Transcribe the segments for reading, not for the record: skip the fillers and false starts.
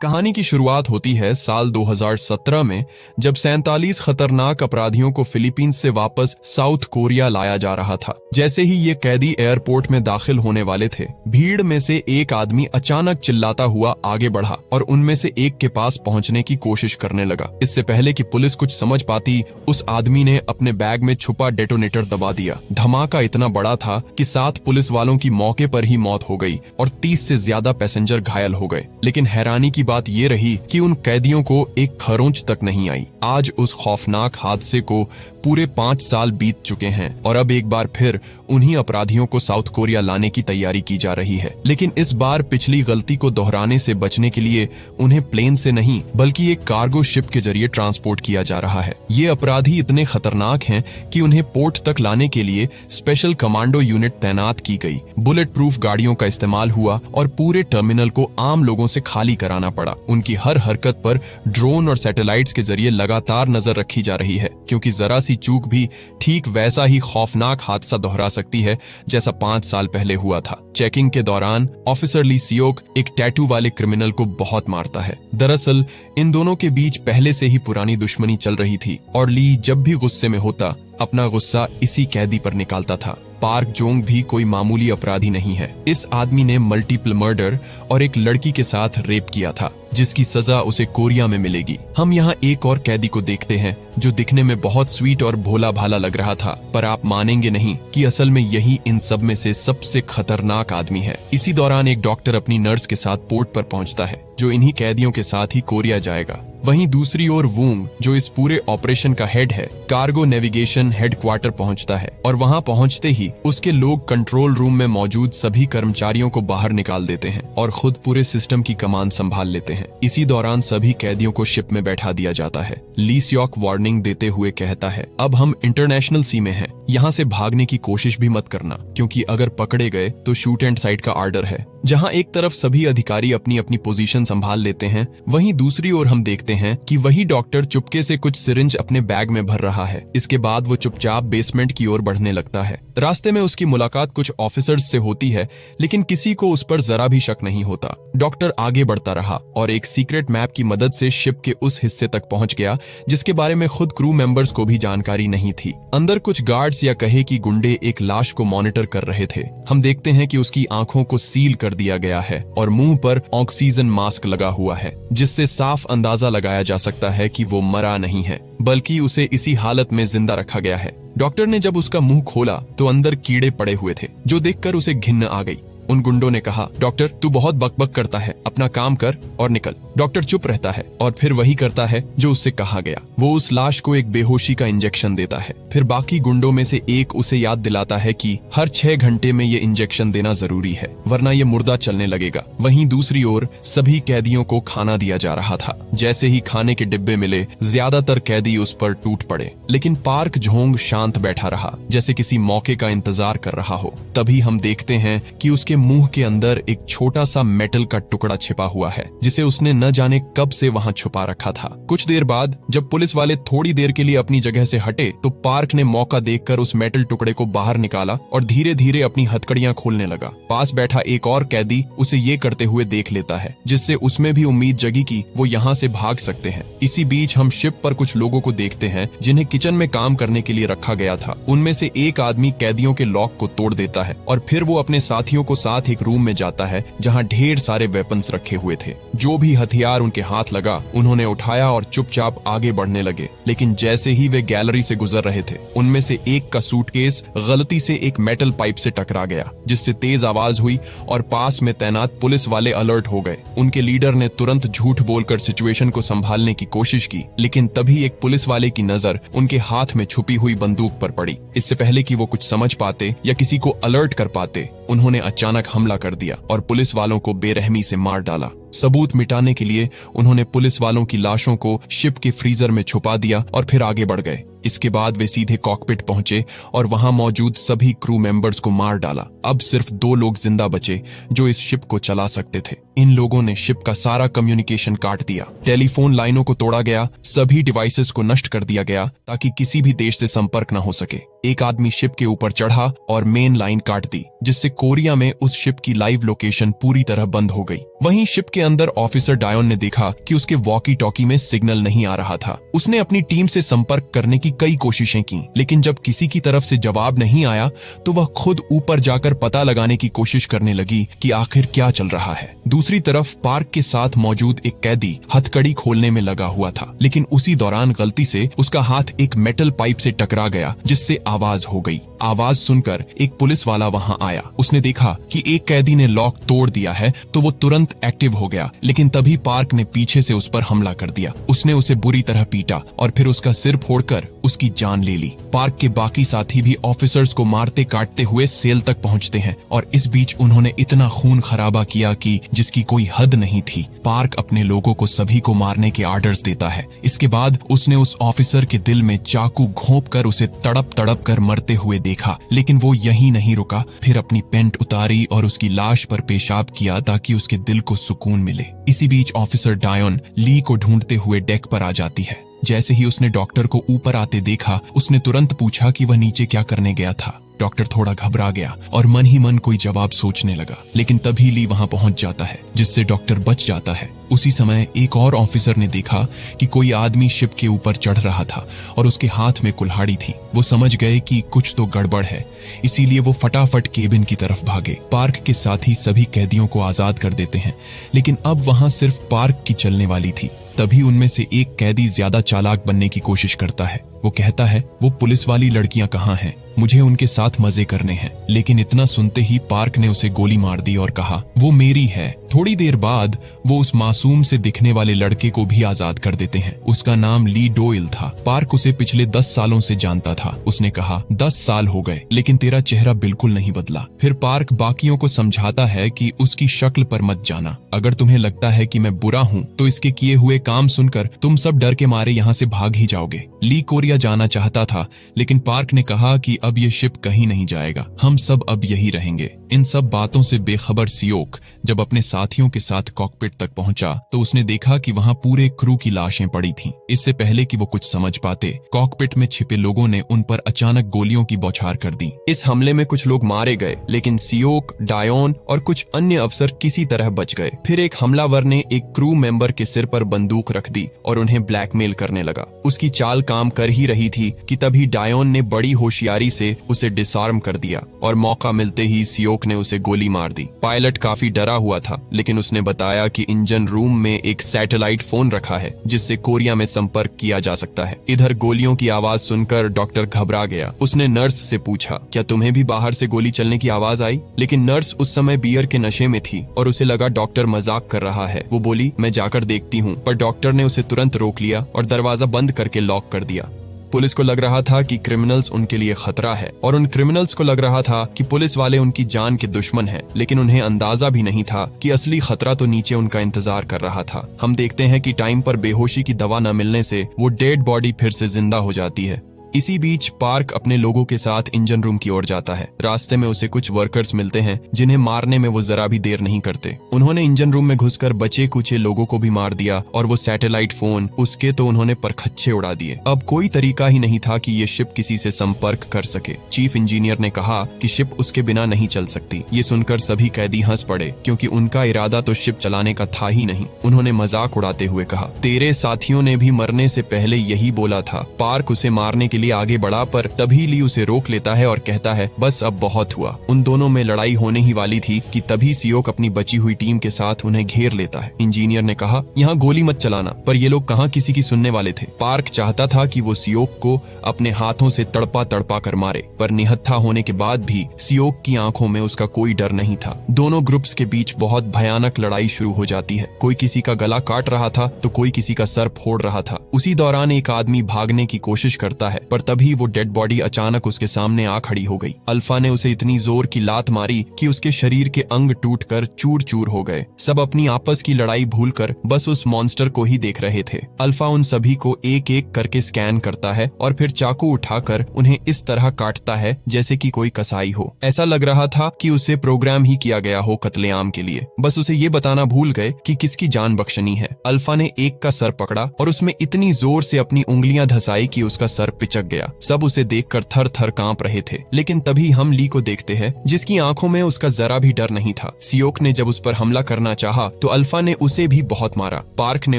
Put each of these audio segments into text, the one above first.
कहानी की शुरुआत होती है साल 2017 में, जब 47 खतरनाक अपराधियों को फिलीपींस से वापस साउथ कोरिया लाया जा रहा था। जैसे ही ये कैदी एयरपोर्ट में दाखिल होने वाले थे, भीड़ में से एक आदमी अचानक चिल्लाता हुआ आगे बढ़ा और उनमें से एक के पास पहुंचने की कोशिश करने लगा। इससे पहले कि पुलिस कुछ समझ पाती, उस आदमी ने अपने बैग में छुपा डेटोनेटर दबा दिया। धमाका इतना बड़ा था कि 7 पुलिस वालों की मौके पर ही मौत हो गई और 30 से ज्यादा पैसेंजर घायल हो गए। लेकिन हैरानी की बात ये रही कि उन कैदियों को एक खरोंच तक नहीं आई। आज उस खौफनाक हादसे को पूरे 5 साल बीत चुके हैं और अब एक बार फिर उन्हीं अपराधियों को साउथ कोरिया लाने की तैयारी की जा रही है। लेकिन इस बार पिछली गलती को दोहराने से बचने के लिए उन्हें प्लेन से नहीं बल्कि एक कार्गो शिप के जरिए ट्रांसपोर्ट किया जा रहा है। ये अपराधी इतने खतरनाक हैं कि उन्हें पोर्ट तक लाने के लिए स्पेशल कमांडो यूनिट तैनात की गई। बुलेट प्रूफ गाड़ियों का इस्तेमाल हुआ और पूरे टर्मिनल को आम लोगों से खाली कराना पड़ा। उनकी हर हरकत पर ड्रोन और सैटेलाइट्स के जरिए लगातार नजर रखी जा रही है, क्योंकि जरा सी चूक भी ठीक वैसा ही खौफनाक हादसा दोहरा सकती है जैसा 5 साल पहले हुआ था। चेकिंग के दौरान ऑफिसर ली सियोक एक टैटू वाले क्रिमिनल को बहुत मारता है। दरअसल इन दोनों के बीच पहले से ही पुरानी दुश्मनी चल रही थी और ली जब भी गुस्से में होता, अपना गुस्सा इसी कैदी पर निकालता था। पार्क जोंग भी कोई मामूली अपराधी नहीं है। इस आदमी ने मल्टीपल मर्डर और एक लड़की के साथ रेप किया था, जिसकी सजा उसे कोरिया में मिलेगी। हम यहाँ एक और कैदी को देखते हैं जो दिखने में बहुत स्वीट और भोला भाला लग रहा था, पर आप मानेंगे नहीं कि असल में यही इन सब में से सबसे खतरनाक आदमी है। इसी दौरान एक डॉक्टर अपनी नर्स के साथ पोर्ट पर पहुंचता है, जो इन्हीं कैदियों के साथ ही कोरिया जाएगा। वहीं दूसरी ओर वूंग, जो इस पूरे ऑपरेशन का हेड है, कार्गो नेविगेशन हेडक्वार्टर पहुंचता है और वहां पहुंचते ही उसके लोग कंट्रोल रूम में मौजूद सभी कर्मचारियों को बाहर निकाल देते हैं और खुद पूरे सिस्टम की कमान संभाल लेते हैं। इसी दौरान सभी कैदियों को शिप में बैठा दिया जाता है। ली सियोक वार्निंग देते हुए कहता है, अब हम इंटरनेशनल सी में हैं, यहाँ से भागने की कोशिश भी मत करना, क्योंकि अगर पकड़े गए तो शूट एंड साइड का आर्डर है। जहाँ एक तरफ सभी अधिकारी अपनी अपनी पोजीशन संभाल लेते हैं, वहीं दूसरी ओर हम देखते हैं कि वही डॉक्टर चुपके से कुछ सिरिंज अपने बैग में भर रहा है। इसके बाद वो चुपचाप बेसमेंट की ओर बढ़ने लगता है। रास्ते में उसकी मुलाकात कुछ ऑफिसर्स से होती है, लेकिन किसी को उस पर जरा भी शक नहीं होता। डॉक्टर आगे बढ़ता रहा और एक सीक्रेट मैप की मदद से शिप के उस हिस्से तक पहुंच गया जिसके बारे में खुद क्रू मेंबर्स को भी जानकारी नहीं थी। अंदर कुछ गार्ड्स या कहे कि गुंडे एक लाश को मॉनिटर कर रहे थे। हम देखते हैं कि उसकी आंखों को सील कर दिया गया है और मुंह पर ऑक्सीजन मास्क लगा हुआ है, जिससे साफ अंदाजा लगाया जा सकता है कि वो मरा नहीं है, बल्कि उसे इसी हालत में जिंदा रखा गया है। डॉक्टर ने जब उसका मुंह खोला तो अंदर कीड़े पड़े हुए थे, जो देखकर उसे घिन्न आ गई। उन गुंडों ने कहा, डॉक्टर तू बहुत बकबक करता है, अपना काम कर और निकल। डॉक्टर चुप रहता है और फिर वही करता है जो उससे कहा गया। वो उस लाश को एक बेहोशी का इंजेक्शन देता है। फिर बाकी गुंडों में से एक उसे याद दिलाता है कि हर 6 घंटे में ये इंजेक्शन देना जरूरी है, वरना ये मुर्दा चलने लगेगा। वहीं दूसरी ओर सभी कैदियों को खाना दिया जा रहा था। जैसे ही खाने के डिब्बे मिले, ज्यादातर कैदी उस पर टूट पड़े, लेकिन पार्क जोंग शांत बैठा रहा, जैसे किसी मौके का इंतजार कर रहा हो। तभी हम देखते हैं कि उसके मुंह के अंदर एक छोटा सा मेटल का टुकड़ा छिपा हुआ है, जिसे उसने न जाने कब से वहां छुपा रखा था। कुछ देर बाद जब पुलिस वाले थोड़ी देर के लिए अपनी जगह से हटे, तो पार्क ने मौका देखकर उस मेटल टुकड़े को बाहर निकाला और धीरे धीरे अपनी हथकड़ियां खोलने लगा। पास बैठा एक और कैदी उसे ये करते हुए देख लेता है, जिससे उसमें भी उम्मीद जगी कि वो यहाँ से भाग सकते हैं। इसी बीच हम शिप पर कुछ लोगों को देखते हैं जिन्हें किचन में काम करने के लिए रखा गया था। उनमें से एक आदमी कैदियों के लॉक को तोड़ देता है और फिर वो अपने साथियों को साथ एक रूम में जाता है जहां ढेर सारे वेपन्स रखे हुए थे। जो भी हथियार उनके हाथ लगा, उन्होंने उठाया और चुपचाप आगे बढ़ने लगे। लेकिन जैसे ही वे गैलरी से गुजर रहे थे, उनमें से एक का सूटकेस गलती से एक मेटल पाइप से टकरा गया, जिससे तेज आवाज हुई और पास में तैनात पुलिस वाले अलर्ट हो गए। उनके लीडर ने तुरंत झूठ बोलकर सिचुएशन को संभालने की कोशिश की, लेकिन तभी एक पुलिस वाले की नजर उनके हाथ में छुपी हुई बंदूक पर पड़ी। इससे पहले कि वो कुछ समझ पाते या किसी को अलर्ट कर पाते, उन्होंने अचानक हमला कर दिया और पुलिस वालों को बेरहमी से मार डाला। सबूत मिटाने के लिए उन्होंने पुलिस वालों की लाशों को शिप के फ्रीजर में छुपा दिया और फिर आगे बढ़ गए। इसके बाद वे सीधे कॉकपिट पहुंचे और वहां मौजूद सभी क्रू मेंबर्स को मार डाला। अब सिर्फ 2 लोग जिंदा बचे जो इस शिप को चला सकते थे। इन लोगों ने शिप का सारा कम्युनिकेशन काट दिया। टेलीफोन लाइनों को तोड़ा गया, सभी डिवाइसेस को नष्ट कर दिया गया ताकि किसी भी देश से संपर्क न हो सके। एक आदमी शिप के ऊपर चढ़ा और मेन लाइन काट दी, जिससे कोरिया में उस शिप की लाइव लोकेशन पूरी तरह बंद हो गई। वहीं शिप के अंदर ऑफिसर डायोन ने देखा कि उसके वॉकी टॉकी में सिग्नल नहीं आ रहा था। उसने अपनी टीम से संपर्क करने की कई कोशिशें की, लेकिन जब किसी की तरफ से जवाब नहीं आया तो वह खुद ऊपर जाकर पता लगाने की कोशिश करने लगी कि आखिर क्या चल रहा है। दूसरी तरफ पार्क के साथ मौजूद एक कैदी हथकड़ी खोलने में लगा हुआ था, लेकिन उसी दौरान गलती से उसका हाथ एक मेटल पाइप से टकरा गया, जिससे आवाज हो गई। आवाज सुनकर एक पुलिस वाला वहां आया। उसने देखा कि एक कैदी ने लॉक तोड़ दिया है तो वो तुरंत एक्टिव हो गया, लेकिन तभी पार्क ने पीछे से उस पर हमला कर दिया। उसने उसे बुरी तरह पीटा और फिर उसका सिर फोड़कर उसकी जान ले ली। पार्क के बाकी साथी भी ऑफिसर्स को मारते काटते हुए सेल तक पहुंचते हैं और इस बीच उन्होंने इतना खून खराबा किया कि जिसकी कोई हद नहीं थी। पार्क अपने लोगों को सभी को मारने के आर्डर्स देता है। इसके बाद उसने उस ऑफिसर के दिल में चाकू घोंप कर उसे तड़प तड़प कर मरते हुए देखा, लेकिन वो यहीं नहीं रुका। फिर अपनी पेंट उतारी और उसकी लाश पर पेशाब किया ताकि उसके दिल को सुकून मिले। इसी बीच ऑफिसर डायोन ली को ढूंढते हुए डेक पर आ जाती है। जैसे ही उसने डॉक्टर को ऊपर आते देखा, उसने तुरंत पूछा कि वह नीचे क्या करने गया था। डॉक्टर थोड़ा घबरा गया और मन ही मन कोई जवाब सोचने लगा, लेकिन तभी ली वहां पहुंच जाता है, जिससे डॉक्टर बच जाता है। उसी समय एक और ऑफिसर ने देखा कि कोई आदमी शिप के ऊपर चढ़ रहा था और उसके हाथ में कुल्हाड़ी थी। वो समझ गए कि कुछ तो गड़बड़ है, इसीलिए वो फटाफट केबिन की तरफ भागे। पार्क के साथी सभी कैदियों को आजाद कर देते हैं, लेकिन अब वहां सिर्फ पार्क की चलने वाली थी। तभी उनमें से एक कैदी ज्यादा चालाक बनने की कोशिश करता है। वो कहता है, वो पुलिस वाली लड़कियां कहाँ हैं? मुझे उनके साथ मजे करने हैं। लेकिन इतना सुनते ही पार्क ने उसे गोली मार दी और कहा, वो मेरी है। थोड़ी देर बाद वो उस मासूम से दिखने वाले लड़के को भी आजाद कर देते हैं। उसका नाम ली डोइल था। पार्क उसे पिछले 10 सालों से जानता था। उसने कहा, 10 साल हो गए लेकिन तेरा चेहरा बिल्कुल नहीं बदला। फिर पार्क बाकियों को समझाता है कि उसकी शक्ल पर मत जाना। अगर तुम्हें लगता है कि मैं बुरा हूँ तो इसके किए हुए काम सुनकर तुम सब डर के मारे यहाँ से भाग ही जाओगे। ली कोरिया जाना चाहता था, लेकिन पार्क ने कहा कि अब ये शिप कहीं नहीं जाएगा, हम सब अब यही रहेंगे। इन सब बातों से बेखबर सियोक जब अपने साथियों के साथ कॉकपिट तक पहुंचा तो उसने देखा कि वहां पूरे क्रू की लाशें पड़ी थीं। इससे पहले कि वो कुछ समझ पाते, कॉकपिट में छिपे लोगों ने उन पर अचानक गोलियों की बौछार कर दी। इस हमले में कुछ लोग मारे गए, लेकिन सियोक, डायोन और कुछ अन्य अफसर किसी तरह बच गए। फिर एक हमलावर ने एक क्रू मेंबर के सिर पर बंदूक रख दी और उन्हें ब्लैकमेल करने लगा। उसकी चाल काम कर ही रही थी कि तभी डायोन ने बड़ी होशियारी से उसे डिसआर्म कर दिया और मौका मिलते ही सियोक ने उसे गोली मार दी। पायलट काफी डरा हुआ था, लेकिन उसने बताया कि इंजन रूम में एक सैटेलाइट फोन रखा है जिससे कोरिया में संपर्क किया जा सकता है। इधर गोलियों की आवाज सुनकर डॉक्टर घबरा गया। उसने नर्स से पूछा, क्या तुम्हें भी बाहर से गोली चलने की आवाज आई? लेकिन नर्स उस समय बियर के नशे में थी और उसे लगा डॉक्टर मजाक कर रहा है। वो बोली, मैं जाकर देखती हूँ, पर डॉक्टर ने उसे तुरंत रोक लिया और दरवाजा बंद करके लॉक कर दिया। पुलिस को लग रहा था कि क्रिमिनल्स उनके लिए खतरा है और उन क्रिमिनल्स को लग रहा था कि पुलिस वाले उनकी जान के दुश्मन हैं, लेकिन उन्हें अंदाजा भी नहीं था कि असली खतरा तो नीचे उनका इंतजार कर रहा था। हम देखते हैं कि टाइम पर बेहोशी की दवा न मिलने से वो डेड बॉडी फिर से जिंदा हो जाती है। इसी बीच पार्क अपने लोगों के साथ इंजन रूम की ओर जाता है। रास्ते में उसे कुछ वर्कर्स मिलते हैं जिन्हें मारने में वो जरा भी देर नहीं करते। उन्होंने इंजन रूम में घुसकर बचे कुचे लोगों को भी मार दिया और वो सैटेलाइट फोन उसके तो उन्होंने परखच्चे उड़ा दिए। अब कोई तरीका ही नहीं था कि ये शिप किसी से संपर्क कर सके। चीफ इंजीनियर ने कहा कि शिप उसके बिना नहीं चल सकती। ये सुनकर सभी कैदी हंस पड़े, क्योंकि उनका इरादा तो शिप चलाने का था ही नहीं। उन्होंने मजाक उड़ाते हुए कहा, तेरे साथियों ने भी मरने से पहले यही बोला था। पार्क उसे मारने के लिए आगे बढ़ा, पर तभी ली उसे रोक लेता है और कहता है, बस अब बहुत हुआ। उन दोनों में लड़ाई होने ही वाली थी कि तभी सियोक अपनी बची हुई टीम के साथ उन्हें घेर लेता है। इंजीनियर ने कहा, यहाँ गोली मत चलाना, पर ये लोग कहाँ किसी की सुनने वाले थे। पार्क चाहता था कि वो सियोक को अपने हाथों से तड़पा तड़पा कर मारे, पर निहत्था होने के बाद भी सियोक की आंखों में उसका कोई डर नहीं था। दोनों ग्रुप्स के बीच बहुत भयानक लड़ाई शुरू हो जाती है। कोई किसी का गला काट रहा था तो कोई किसी का सर फोड़ रहा था। उसी दौरान एक आदमी भागने की कोशिश करता है, पर तभी वो डेड बॉडी अचानक उसके सामने आ खड़ी हो गई। अल्फा ने उसे इतनी जोर की लात मारी कि उसके शरीर के अंग टूटकर चूर चूर हो गए। सब अपनी आपस की लड़ाई भूलकर बस उस मॉन्स्टर को ही देख रहे थे। अल्फा उन सभी को एक एक करके स्कैन करता है और फिर चाकू उठाकर उन्हें इस तरह काटता है जैसे कि कोई कसाई हो। ऐसा लग रहा था कि उसे प्रोग्राम ही किया गया हो कत्लेआम के लिए। बस उसे ये बताना भूल गए कि किसकी जान बख्शनी है। अल्फा ने एक का सर पकड़ा और उसमें इतनी जोर से अपनी उंगलियां धसाई कि उसका सर पिचक लग गया। सब उसे देखकर थर थर कांप रहे थे। लेकिन तभी हम ली को देखते हैं, जिसकी आंखों में उसका जरा भी डर नहीं था। सियोक ने जब उस पर हमला करना चाहा तो अल्फा ने उसे भी बहुत मारा। पार्क ने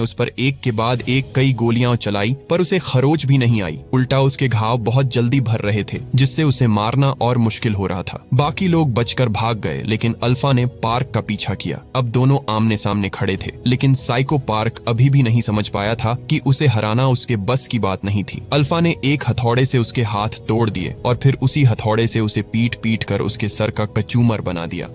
उस पर एक के बाद एक कई गोलियां चलाई, पर उसे खरोच भी नहीं आई। उल्टा उसके घाव बहुत जल्दी भर रहे थे, जिससे उसे मारना और मुश्किल हो रहा था। बाकी लोग बचकर भाग गए, लेकिन अल्फा ने पार्क का पीछा किया। अब दोनों आमने सामने खड़े थे, लेकिन साइको पार्क अभी भी नहीं समझ पाया था कि उसे हराना उसके बस की बात नहीं थी। अल्फा ने एक हथौड़े से उसके हाथ तोड़ दिए और फिर उसी हथौड़े से उसे पीट पीट कर उसके सर का कचूमर बना दिया।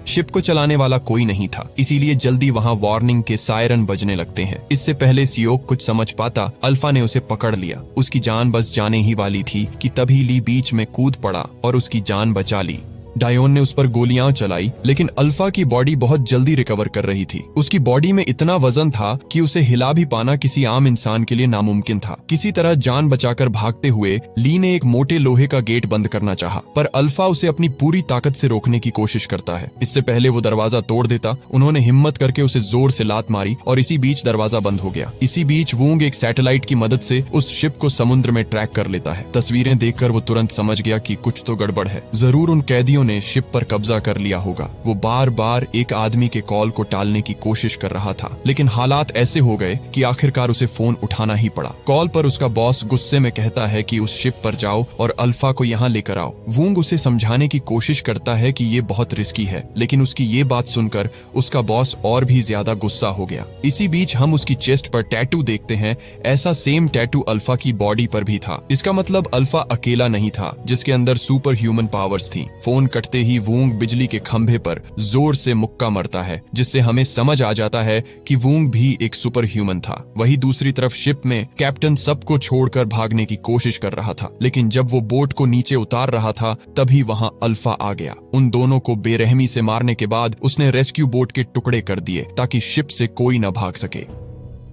शिप को चलाने वाला कोई नहीं था, इसीलिए जल्दी वहां वार्निंग के सायरन बजने लगते हैं। इससे पहले सियोक कुछ समझ पाता, अल्फा ने उसे पकड़ लिया। उसकी जान बस जाने ही वाली थी कि तभी ली बीच में कूद पड़ा और उसकी जान बचा ली। डायोन ने उस पर गोलियां चलाई, लेकिन अल्फा की बॉडी बहुत जल्दी रिकवर कर रही थी। उसकी बॉडी में इतना वजन था कि उसे हिला भी पाना किसी आम इंसान के लिए नामुमकिन था। किसी तरह जान बचाकर भागते हुए ली ने एक मोटे लोहे का गेट बंद करना चाहा, पर अल्फा उसे अपनी पूरी ताकत से रोकने की कोशिश करता है। इससे पहले वो दरवाजा तोड़ देता, उन्होंने हिम्मत करके उसे जोर से लात मारी और इसी बीच दरवाजा बंद हो गया। इसी बीच वूंग एक सैटेलाइट की मदद से उस शिप को समुद्र में ट्रैक कर लेता है। तस्वीरें देखकर वो तुरंत समझ गया कि कुछ तो गड़बड़ है। जरूर उन कैदियों ने शिप पर कब्जा कर लिया होगा। वो बार बार एक आदमी के कॉल को टालने की कोशिश कर रहा था, लेकिन हालात ऐसे हो गए कि आखिरकार उसे फोन उठाना ही पड़ा। कॉल पर उसका बॉस गुस्से में कहता है कि उस शिप पर जाओ और अल्फा को यहाँ लेकर आओ। वूंग उसे समझाने की कोशिश करता है कि ये बहुत रिस्की है, लेकिन उसकी ये बात सुनकर उसका बॉस और भी ज्यादा गुस्सा हो गया। इसी बीच हम उसकी चेस्ट पर टैटू देखते हैं। ऐसा सेम टैटू अल्फा की बॉडी पर भी था। इसका मतलब अल्फा अकेला नहीं था जिसके अंदर सुपर ह्यूमन पावर्स थी। फोन कटते ही वूंग बिजली के खंभे पर जोर से मुक्का मरता है, जिससे हमें समझ आ जाता है कि वूंग भी एक सुपर ह्यूमन था। वहीं दूसरी तरफ शिप में कैप्टन सबको छोड़कर भागने की कोशिश कर रहा था, लेकिन जब वो बोट को नीचे उतार रहा था तभी वहां अल्फा आ गया। उन दोनों को बेरहमी से मारने के बाद उसने रेस्क्यू बोट के टुकड़े कर दिए ताकि शिप से कोई न भाग सके।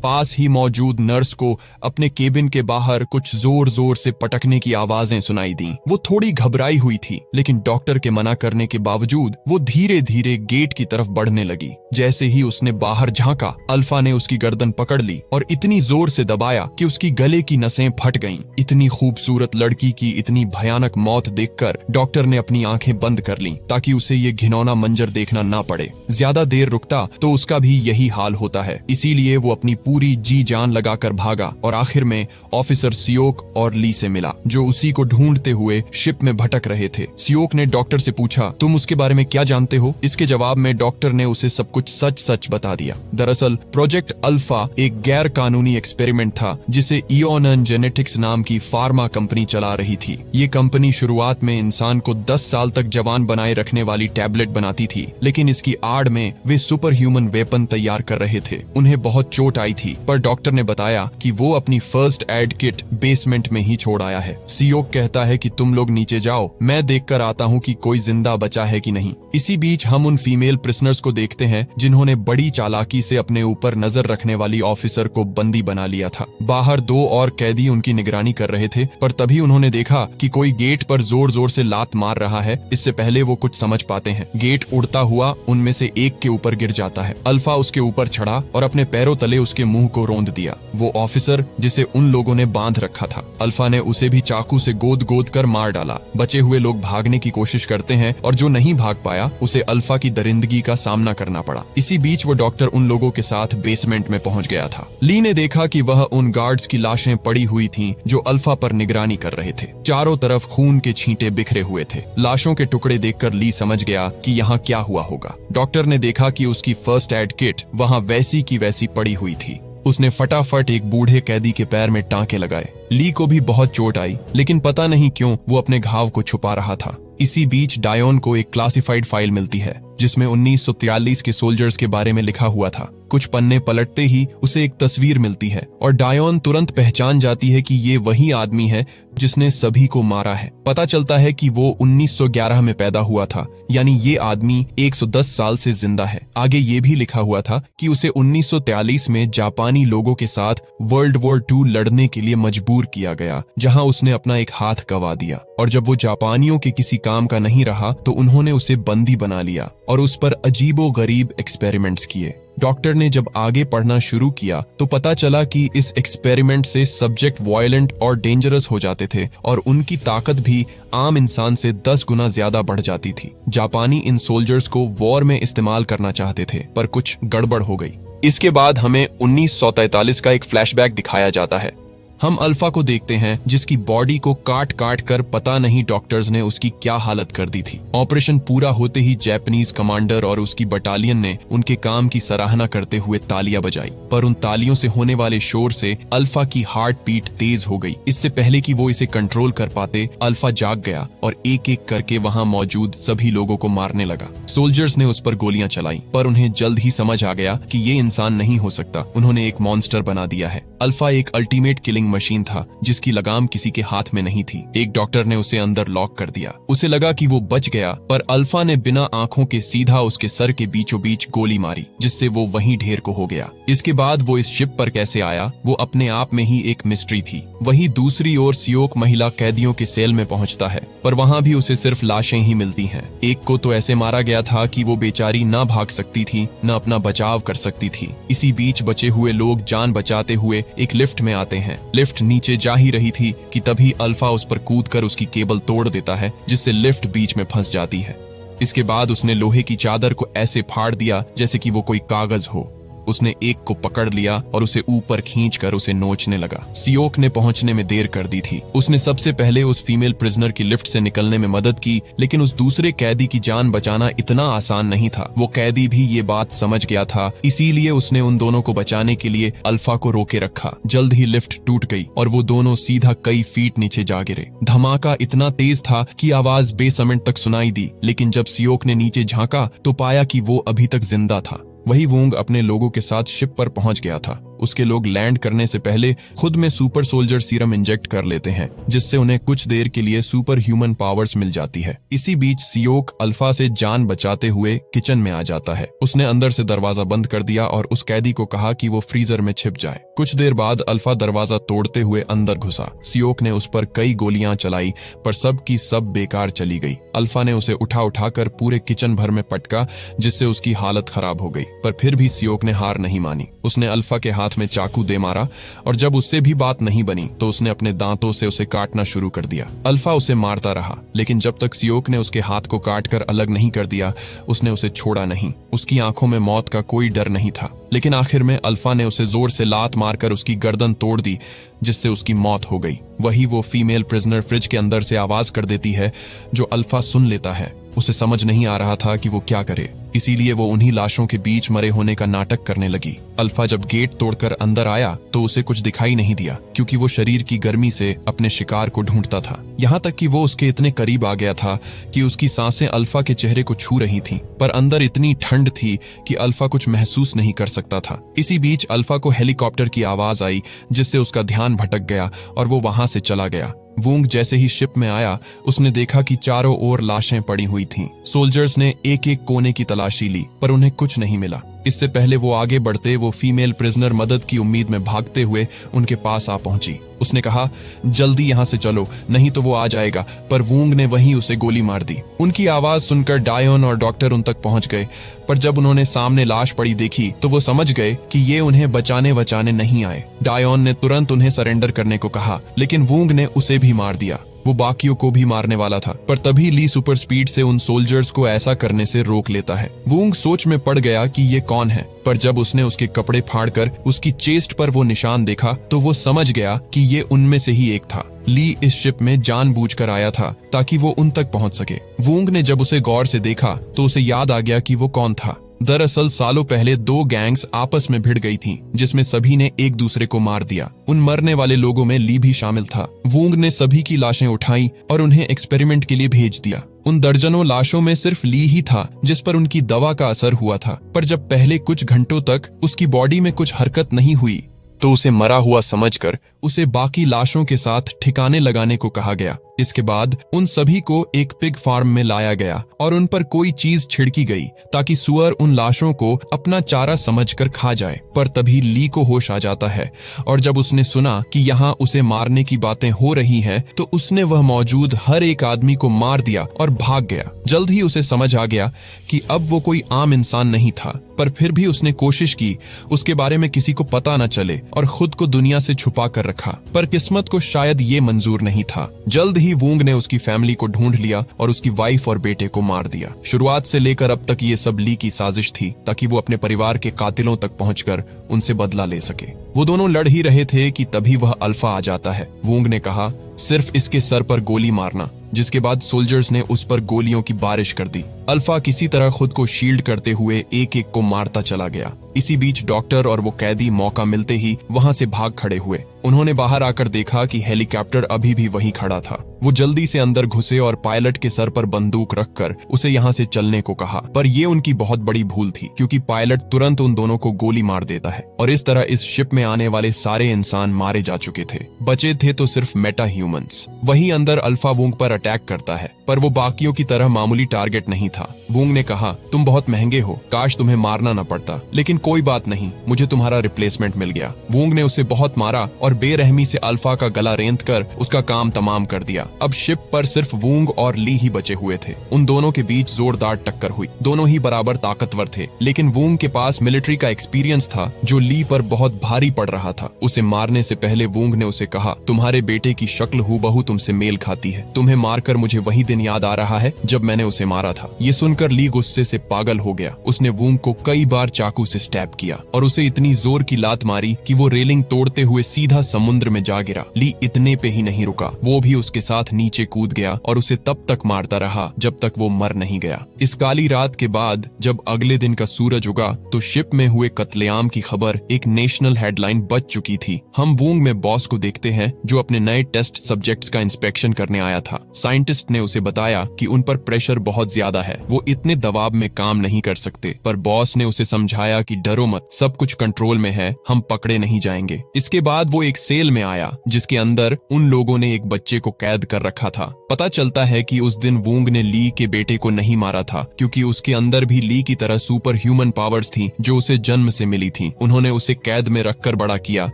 पास ही मौजूद नर्स को अपने केबिन के बाहर कुछ जोर जोर से पटकने की आवाजें सुनाई दी। वो थोड़ी घबराई हुई थी, लेकिन डॉक्टर के मना करने के बावजूद वो धीरे धीरे गेट की तरफ बढ़ने लगी। जैसे ही उसने बाहर झांका, अल्फा ने उसकी गर्दन पकड़ ली और इतनी जोर से दबाया कि उसकी गले की नसें फट गईं। इतनी खूबसूरत लड़की की इतनी भयानक मौत देखकर डॉक्टर ने अपनी आंखें बंद कर लीं ताकि उसे ये घिनौना मंजर देखना ना पड़े। ज्यादा देर रुकता तो उसका भी यही हाल होता है, इसीलिए वो अपनी पूरी जी जान लगाकर भागा और आखिर में ऑफिसर सियोक और ली से मिला, जो उसी को ढूंढते हुए शिप में भटक रहे थे। सियोक ने डॉक्टर से पूछा, तुम उसके बारे में क्या जानते हो? इसके जवाब में डॉक्टर ने उसे सब कुछ सच सच बता दिया। दरअसल प्रोजेक्ट अल्फा एक गैर कानूनी एक्सपेरिमेंट था जिसे इओनन जेनेटिक्स नाम की फार्मा कंपनी चला रही थी। ये कंपनी शुरुआत में इंसान को 10 साल तक जवान बनाए रखने वाली टैबलेट बनाती थी, लेकिन इसकी आड़ में वे सुपर ह्यूमन वेपन तैयार कर रहे थे। उन्हें बहुत चोट आई थी, पर डॉक्टर ने बताया कि वो अपनी फर्स्ट एड किट बेसमेंट में ही छोड़ आया है। सियोक कहता है कि तुम लोग नीचे जाओ, मैं देखकर आता हूँ कि कोई जिंदा बचा है कि नहीं। इसी बीच हम उन फीमेल प्रिजनर्स को देखते हैं जिन्होंने बड़ी चालाकी से अपने ऊपर नजर रखने वाली ऑफिसर को बंदी बना लिया था। बाहर 2 और कैदी उनकी निगरानी कर रहे थे, पर तभी उन्होंने देखा कि कोई गेट पर जोर जोर से लात मार रहा है। इससे पहले वो कुछ समझ पाते हैं, गेट उड़ता हुआ उनमें से एक के ऊपर गिर जाता है। अल्फा उसके ऊपर चढ़ा और अपने पैरों तले उसके मुंह को रोंद दिया। वो ऑफिसर जिसे उन लोगों ने बांध रखा था, अल्फा ने उसे भी चाकू से गोद गोद कर मार डाला। बचे हुए लोग भागने की कोशिश करते हैं और जो नहीं भाग पाया उसे अल्फा की दरिंदगी का सामना करना पड़ा। इसी बीच वो डॉक्टर उन लोगों के साथ बेसमेंट में पहुंच गया था। ली ने देखा कि वह उन गार्ड्स की लाशें पड़ी हुई थीं जो अल्फा पर निगरानी कर रहे थे। चारों तरफ खून के छींटे बिखरे हुए थे। लाशों के टुकड़े देखकर ली समझ गया कि यहाँ क्या हुआ होगा। डॉक्टर ने देखा कि उसकी फर्स्ट एड किट वहाँ वैसी की वैसी पड़ी हुई थी। उसने फटाफट एक बूढ़े कैदी के पैर में टांके लगाए। ली को भी बहुत चोट आई, लेकिन पता नहीं क्यों वो अपने घाव को छुपा रहा था। इसी बीच डायोन को एक क्लासिफाइड फाइल मिलती है जिसमें 1943 के सोल्जर्स के बारे में लिखा हुआ था। कुछ पन्ने पलटते ही उसे एक तस्वीर मिलती है और डायोन तुरंत पहचान जाती है कि ये वही आदमी है जिसने सभी को मारा है। पता चलता है कि वो 1911 में पैदा हुआ था, यानी ये आदमी 110 साल से जिंदा है। आगे ये भी लिखा हुआ था कि उसे 1943 में जापानी लोगों के साथ वर्ल्ड वॉर 2 लड़ने के लिए मजबूर किया गया, जहां उसने अपना एक हाथ गंवा दिया और जब वो जापानियों के किसी काम का नहीं रहा तो उन्होंने उसे बंदी बना लिया और उस पर अजीबो गरीब एक्सपेरिमेंट्स किए। डॉक्टर ने जब आगे पढ़ना शुरू किया तो पता चला कि इस एक्सपेरिमेंट से सब्जेक्ट वायलेंट और डेंजरस हो जाते थे और उनकी ताकत भी आम इंसान से 10 गुना ज्यादा बढ़ जाती थी। जापानी इन सोल्जर्स को वॉर में इस्तेमाल करना चाहते थे, पर कुछ गड़बड़ हो गई। इसके बाद हमें 1943 का एक फ्लैशबैक दिखाया जाता है। हम अल्फा को देखते हैं जिसकी बॉडी को काट काट कर पता नहीं डॉक्टर्स ने उसकी क्या हालत कर दी थी। ऑपरेशन पूरा होते ही जापानीज कमांडर और उसकी बटालियन ने उनके काम की सराहना करते हुए तालियां बजाई, पर उन तालियों से होने वाले शोर से अल्फा की हार्ट बीट तेज हो गई। इससे पहले कि वो इसे कंट्रोल कर पाते, अल्फा जाग गया और एक एक करके वहां मौजूद सभी लोगों को मारने लगा। सोल्जर्स ने उस पर गोलियां चलाई, पर उन्हें जल्द ही समझ आ गया कि ये इंसान नहीं हो सकता। उन्होंने एक मॉन्स्टर बना दिया है। अल्फा एक अल्टीमेट किलिंग मशीन था जिसकी लगाम किसी के हाथ में नहीं थी। एक डॉक्टर ने उसे अंदर लॉक कर दिया। उसे लगा कि वो बच गया, पर अल्फा ने बिना आंखों के सीधा उसके सर के बीचों बीच गोली मारी, जिससे वो वहीं ढेर को हो गया। इसके बाद वो इस शिप पर कैसे आया, वो अपने आप में ही एक मिस्ट्री थी। वहीं दूसरी ओर सियोक महिला कैदियों के सेल में पहुंचता है, पर वहां भी उसे सिर्फ लाशें ही मिलती हैं। एक को तो ऐसे मारा गया था कि वो बेचारी ना भाग सकती थी, न अपना बचाव कर सकती थी। इसी बीच बचे हुए लोग जान बचाते हुए एक लिफ्ट में आते हैं। लिफ्ट नीचे जा ही रही थी कि तभी अल्फा उस पर कूदकर उसकी केबल तोड़ देता है, जिससे लिफ्ट बीच में फंस जाती है। इसके बाद उसने लोहे की चादर को ऐसे फाड़ दिया जैसे कि वो कोई कागज हो। उसने एक को पकड़ लिया और उसे ऊपर खींचकर उसे नोचने लगा। सियोक ने पहुंचने में देर कर दी थी। उसने सबसे पहले उस फीमेल प्रिजनर की लिफ्ट से निकलने में मदद की, लेकिन उस दूसरे कैदी की जान बचाना इतना आसान नहीं था। वो कैदी भी ये बात समझ गया था, इसीलिए उसने उन दोनों को बचाने के लिए अल्फा को रोके रखा। जल्द ही लिफ्ट टूट गई और वो दोनों सीधा कई फीट नीचे जा गिरे। धमाका इतना तेज था कि आवाज बेसमेंट तक सुनाई दी, लेकिन जब सियोक ने नीचे झांका तो पाया कि वो अभी तक जिंदा था। वही वोंग अपने लोगों के साथ शिप पर पहुंच गया था। उसके लोग लैंड करने से पहले खुद में सुपर सोल्जर सीरम इंजेक्ट कर लेते हैं, जिससे उन्हें कुछ देर के लिए सुपर ह्यूमन पावर्स मिल जाती है। इसी बीच सियोक अल्फा से जान बचाते हुए किचन में आ जाता है। उसने अंदर से दरवाजा बंद कर दिया और उस कैदी को कहा कि वो फ्रीजर में छिप जाए। कुछ देर बाद अल्फा दरवाजा तोड़ते हुए अंदर घुसा। सियोक ने उस पर कई गोलियां चलाई, पर सब की सब बेकार चली गई। अल्फा ने उसे उठाकर पूरे किचन भर में पटका, जिससे उसकी हालत खराब हो गई, पर फिर भी सियोक ने हार नहीं मानी। उसने अल्फा के हाथ में चाकू दे मारा और जब उससे भी बात नहीं बनी तो उसने अपने दांतों से उसे काटना शुरू कर दिया। अल्फा उसे मारता रहा, लेकिन जब तक सियोक ने उसके हाथ को काटकर अलग नहीं कर दिया, उसने उसे छोड़ा नहीं। उसकी आंखों में मौत का कोई डर नहीं था, लेकिन आखिर में अल्फा ने उसे जोर से लात मारकर उसकी गर्दन तोड़ दी, जिससे उसकी मौत हो गई। वही वो फीमेल प्रिजनर फ्रिज के अंदर से आवाज कर देती है, जो अल्फा सुन लेता है। उसे समझ नहीं आ रहा था कि वो क्या करे, इसीलिए वो उन्हीं लाशों के बीच मरे होने का नाटक करने लगी। अल्फा जब गेट तोड़कर अंदर आया तो उसे कुछ दिखाई नहीं दिया, क्योंकि वो शरीर की गर्मी से अपने शिकार को ढूंढता था। यहाँ तक कि वो उसके इतने करीब आ गया था कि उसकी सांसें अल्फा के चेहरे को छू रही थीं, पर अंदर इतनी ठंड थी कि अल्फा कुछ महसूस नहीं कर सकता था। इसी बीच अल्फा को हेलीकॉप्टर की आवाज आई, जिससे उसका ध्यान भटक गया और वो वहां से चला गया। वोंग जैसे ही शिप में आया, उसने देखा कि चारों ओर लाशें पड़ी हुई थीं। सोल्जर्स ने एक एक कोने की तलाशी ली, पर उन्हें कुछ नहीं मिला। इससे पहले वो आगे बढ़ते, वो फीमेल प्रिजनर मदद की उम्मीद में भागते हुए उनके पास आ पहुंची। उसने कहा, जल्दी यहाँ से चलो, नहीं तो वो आ जाएगा, पर वोंग ने वहीं उसे गोली मार दी। उनकी आवाज सुनकर डायोन और डॉक्टर उन तक पहुंच गए, पर जब उन्होंने सामने लाश पड़ी देखी तो वो समझ गए कि ये उन्हें बचाने नहीं आए। डायोन ने तुरंत उन्हें सरेंडर करने को कहा, लेकिन वोंग ने उसे भी मार दिया। वो बाकियों को भी मारने वाला था, पर तभी ली सुपर स्पीड से उन सोल्जर्स को ऐसा करने से रोक लेता है। वोंग सोच में पड़ गया कि ये कौन है, पर जब उसने उसके कपड़े फाड़कर उसकी चेस्ट पर वो निशान देखा तो वो समझ गया कि ये उनमें से ही एक था। ली इस शिप में जानबूझकर आया था ताकि वो उन तक पहुंच सके। वोंग ने जब उसे गौर से देखा तो उसे याद आ गया कि वो कौन था। दरअसल सालों पहले दो गैंग्स आपस में भिड़ गई थीं, जिसमें सभी ने एक दूसरे को मार दिया। उन मरने वाले लोगों में ली भी शामिल था। वोंग ने सभी की लाशें उठाई और उन्हें एक्सपेरिमेंट के लिए भेज दिया। उन दर्जनों लाशों में सिर्फ ली ही था जिस पर उनकी दवा का असर हुआ था, पर जब पहले कुछ घंटों तक उसकी बॉडी में कुछ हरकत नहीं हुई तो उसे मरा हुआ समझकर उसे बाकी लाशों के साथ ठिकाने लगाने को कहा गया। इसके बाद उन सभी को एक पिग फार्म में लाया गया और उन पर कोई चीज छिड़की गई ताकि सुअर उन लाशों को अपना चारा समझकर खा जाए। पर तभी ली को होश आ जाता है और जब उसने सुना कि यहाँ उसे मारने की बातें हो रही हैं, तो उसने वह मौजूद हर एक आदमी को मार दिया और भाग गया। जल्द ही उसे समझ आ गया कि अब वो कोई आम इंसान नहीं था, पर फिर भी उसने कोशिश की उसके बारे में किसी को पता न चले और खुद को दुनिया से छुपा कर रखा। पर किस्मत को शायद ये मंजूर नहीं था। जल्द ही वूंग ने उसकी फैमिली को ढूंढ लिया और उसकी वाइफ और बेटे को मार दिया। शुरुआत से लेकर अब तक ये सब ली की साजिश थी ताकि वो अपने परिवार के कातिलों तक पहुंचकर उनसे बदला ले सके। वो दोनों लड़ ही रहे थे कि तभी वह अल्फा आ जाता है। वूंग ने कहा, सिर्फ इसके सर पर गोली मारना, जिसके बाद सोल्जर्स ने उस पर गोलियों की बारिश कर दी। अल्फा किसी तरह खुद को शील्ड करते हुए एक एक को मारता चला गया। इसी बीच डॉक्टर और वो कैदी मौका मिलते ही वहां से भाग खड़े हुए। उन्होंने बाहर आकर देखा कि हेलीकॉप्टर अभी भी वहीं खड़ा था। वो जल्दी से अंदर घुसे और पायलट के सर पर बंदूक रखकर उसे यहाँ से चलने को कहा। पर ये उनकी बहुत बड़ी भूल थी, क्योंकि पायलट तुरंत उन दोनों को गोली मार देता है और इस तरह इस शिप में आने वाले सारे इंसान मारे जा चुके थे। बचे थे तो सिर्फ मेटा ह्यूमंस। वहीं अंदर अल्फा वूंग पर अटैक करता है, पर वो बाकियों की तरह मामूली टारगेट नहीं था। वूंग ने कहा, तुम बहुत महंगे हो, काश तुम्हें मारना न पड़ता, लेकिन कोई बात नहीं, मुझे तुम्हारा रिप्लेसमेंट मिल गया। वूंग ने उसे बहुत मारा और बेरहमी से अल्फा का गला रेंत कर उसका काम तमाम कर दिया। अब शिप पर सिर्फ वूंग और ली ही बचे हुए थे। उन दोनों के बीच जोरदार टक्कर हुई। दोनों ही बराबर ताकतवर थे, लेकिन वूंग के पास मिलिट्री का एक्सपीरियंस था जो ली पर बहुत भारी पड़ रहा था। उसे मारने से पहले वूंग ने उसे कहा, तुम्हारे बेटे की शक्ल हूबहू तुमसे मेल खाती है। तुम्हें मारकर मुझे वही दिन याद आ रहा है जब मैंने उसे मारा था। ये सुनकर ली गुस्से से पागल हो गया। उसने वूंग को कई बार चाकू से स्टैब किया और उसे इतनी जोर की लात मारी कि वो रेलिंग तोड़ते हुए सीधा समुद्र में जा गिरा। ली इतने पे ही नहीं रुका, वो भी उसके साथ नीचे कूद गया और उसे तब तक मारता रहा जब तक वो मर नहीं गया। इस काली रात के बाद जब अगले दिन का सूरज उगा तो शिप में हुए कत्लेआम की खबर एक नेशनल हेडलाइन बच चुकी थी। हम वूंग में बॉस को देखते हैं जो अपने नए टेस्ट सब्जेक्ट्स का इंस्पेक्शन करने आया था। साइंटिस्ट ने उसे बताया कि उन पर प्रेशर बहुत ज्यादा है, वो इतने दबाव में काम नहीं कर सकते। पर बॉस ने उसे समझाया कि डरो मत, सब कुछ कंट्रोल में है, हम पकड़े नहीं जाएंगे। इसके बाद वो एक सेल में आया जिसके अंदर उन लोगों ने एक बच्चे को कैद कर रखा था। पता चलता है कि उस दिन वूंग ने ली के बेटे को नहीं मारा था, क्योंकि उसके अंदर भी ली की तरह सुपर ह्यूमन पावर्स थी जो उसे जन्म से मिली थी। उन्होंने उसे कैद में रखकर बड़ा किया,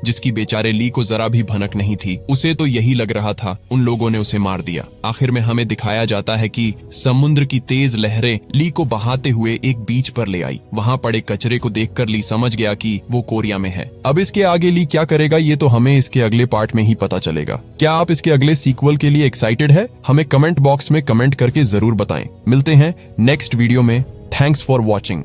जिसकी बेचारे ली को जरा भी भनक नहीं थी। उसे तो यही लग रहा था उन लोगों ने उसे मार दिया। आखिर में हमें दिखाया जाता है कि समुद्र की तेज लहरें ली को बहाते हुए एक बीच पर ले आई। वहां पड़े कचरे को देखकर ली समझ गया कि वो कोरिया में है। अब इसके आगे ली क्या करेगा ये तो हमें इसके अगले पार्ट में ही पता चलेगा। क्या आप इसके अगले सीक्वल के लिए एक्साइटेड है? हमें कमेंट बॉक्स में कमेंट करके जरूर बताएं। मिलते हैं नेक्स्ट वीडियो में। Thanks for watching.